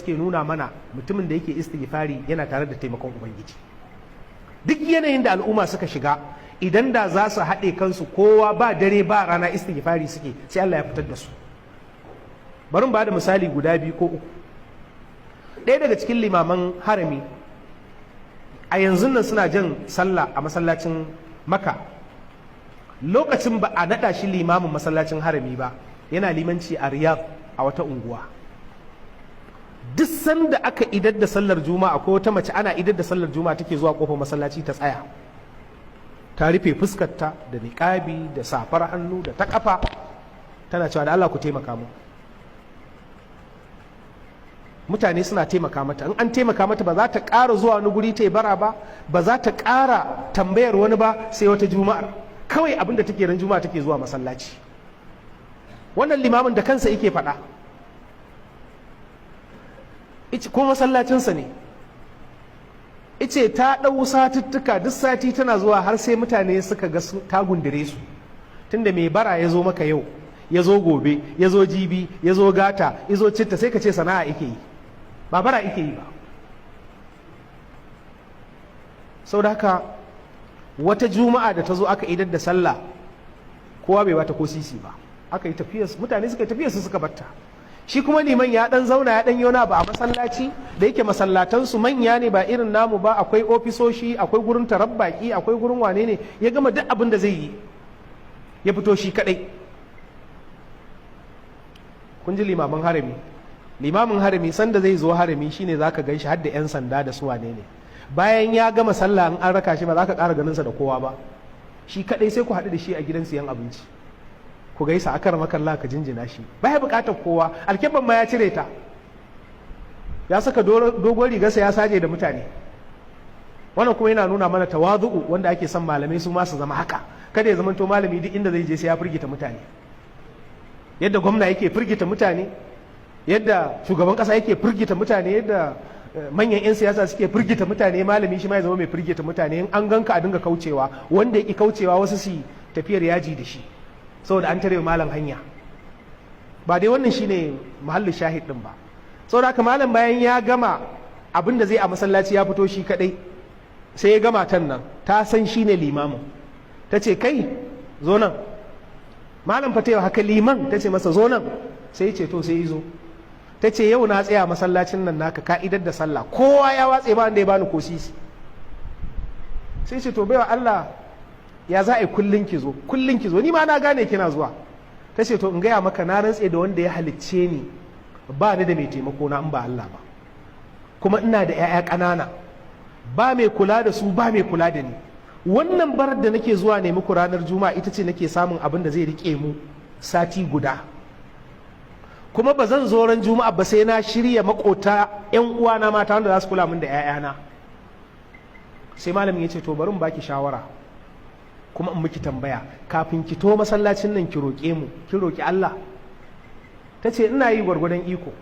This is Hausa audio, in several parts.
ke nuna mana mutumin da yake istighfari yana tare da taimakon ubangiji. Duk yanayin da al'umma suka shiga, idan da za su haɗe kansu kowa ba dare ba rana istighfari suke, sai Allah ya fitar da su. Bari ba da misali guda biyu ko uku. Ɗaya daga cikin limaman harami a yanzu nan suna jan sallah a masallacin Makka. Lokacin ba a naɗa shi limamin masallacin harami ba, yana limanci a Riyadh a wata unguwa. Duk sanda aka idar da sallar juma'a ko wata mace ana idar da sallar juma'a take zuwa kofar masallaci ta tsaya, ta rufe fuskarta da niqabi da safar hannu da ta kafa, tana cewa da Allah ku taimaka mu. Mutane suna taimaka mata, in an taimaka mata ba za ta ƙara zuwa wani guri ta yi bara ba, ba za ta ƙara tambayar wani ba sai wata juma'ar. Kawai abin da take ran juma'a take zuwa masallaci. Wannan limamin da kansa yake faɗa, ko masallacinsa ne, ice ta ɗau satuttuka duk sati tana zuwa har sai mutane suka ga ta gundire su. Tunda mai bara ya zo maka yau, ya zo gobe, ya zo jibi, ya zo gata, ya zo citta, sai ka ce sana'a ike yi, ba bara ike yi ba. Sau da haka wata juma'a da ta zo aka idar da sallah, kowa bai bata ko sisi ba, aka yi tafiyar, mutane suka yi tafiyar su suka batta. Shi kuma liman ya dan zauna ya dan yona ba a masallaci, da yake masallatansu manya ne ba irin namu ba, akwai ofisoshi, akwai gurin tarabbaki, akwai gurin wane ne, ya gama duk abin da zai yi, ya fito shi kadai. Kun ji limamin harami, limamin harami sanda zai zo harami shine zaka gan shi har da 'yan sanda da su wane ne. Bayan ya gama sallah an raka shi ba za ka ƙara ganinsa da kowa ba, shi kadai sai ku haɗu da shi a gidan siyan abinci, ku gaisa akar makalla ka jinjina shi, baya bukatar kowa. Alkebban ma ya cire ta, ya saka dogon rigarsa ya saje da mutane. Wannan kuma yana nuna mana tawazu'u wanda ake son malamai su ma su zama haka. Kada ya zamanto malami duk inda zai je sai ya firgita mutane, yadda gwamna yake firgita mutane, yadda shugaban kasa yake firgita mutane, yadda manyan 'yan siyasa suke firgita mutane, malami shi ma ya zama mai firgita mutane. In an ganka a dinga kaucewa, wanda yake kaucewa wasu su tafiyar yaji da shi saboda an tare malam hanya. Ba dai wannan shine mahallin shahid din ba. Saboda haka malam bayan ya gama abin da zai a masallaci ya fito shi kadai, sai ya gama tan nan, ta san shine limamin, ta ce kai zo nan. Malam fa tayi haka liman, ta ce masa zo nan, sai ya ce to sai izo. Ta ce yau na tsaya masallacin nan naka ka'idar da sallah, kowa ya watse ba wanda ya bani ko sisi. Sai ce to baiwa Allah, ya za a yi kullum ki zo, ni ma na gane kina zuwa. Ta ce to in gaya maka na rantse da wanda ya halicce ni, ba ni da mai taimako na in ba Allah ba, kuma ina da 'ya'ya ƙanana, ba mai kula da su ba mai kula da ni. Wannan barar da nake zuwa ne muku ranar juma'a ita ce nake samun abin da zai rike mu sati guda, kuma ba zan zo ran juma'a ba sai na shirya makota 'yan uwana mata wanda za su kula min da 'ya'yana. Sai malamin ya ce to bari mu baki shawara kuma in miki tambaya, kafin ki to masallacin nan ki roƙe mu, ki roƙi Allah. Ta ce ina yi gwargwadon iko.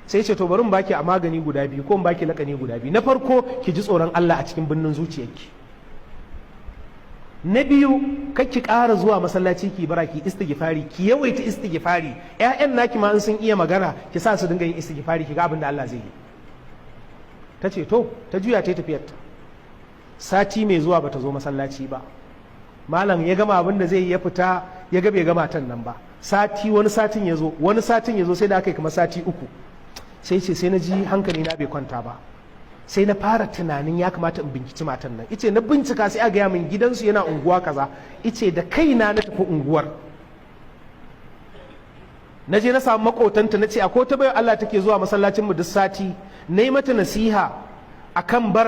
Sai ce to bari in baki a magani guda biyu ko in baki lakani guda biyu. Na farko ki ji tsoron Allah a cikin birnin zuciyarki. Na biyu kar ki ƙara zuwa masallaci ki bara ki istighfari, ki yawaita istighfari. ƴaƴan naki ma in sun iya magana ki sa su dinga yin istighfari, ki ga abin da Allah zai yi. Ta ce to, ta juya ta tafiyarta. Sati mai zuwa bata zo masallaci ba. Malam ya gama abin da zai yi ya fita, ya ga bai gama tan nan ba. Wani satin ya zo, sai da aka yi kamar sati uku. Sai ce sai na ji hankali na bai kwanta ba, sai na fara tunanin ya kamata in binciki matan nan. Ice na bincika sai a gaya min gidansu yana unguwa kaza. Ice da kaina na tafi unguwar, na je na samu makotanta, na ce akwai ta bayan Allah take zuwa masallacin mu duk sati, na yi mata nasiha akan bar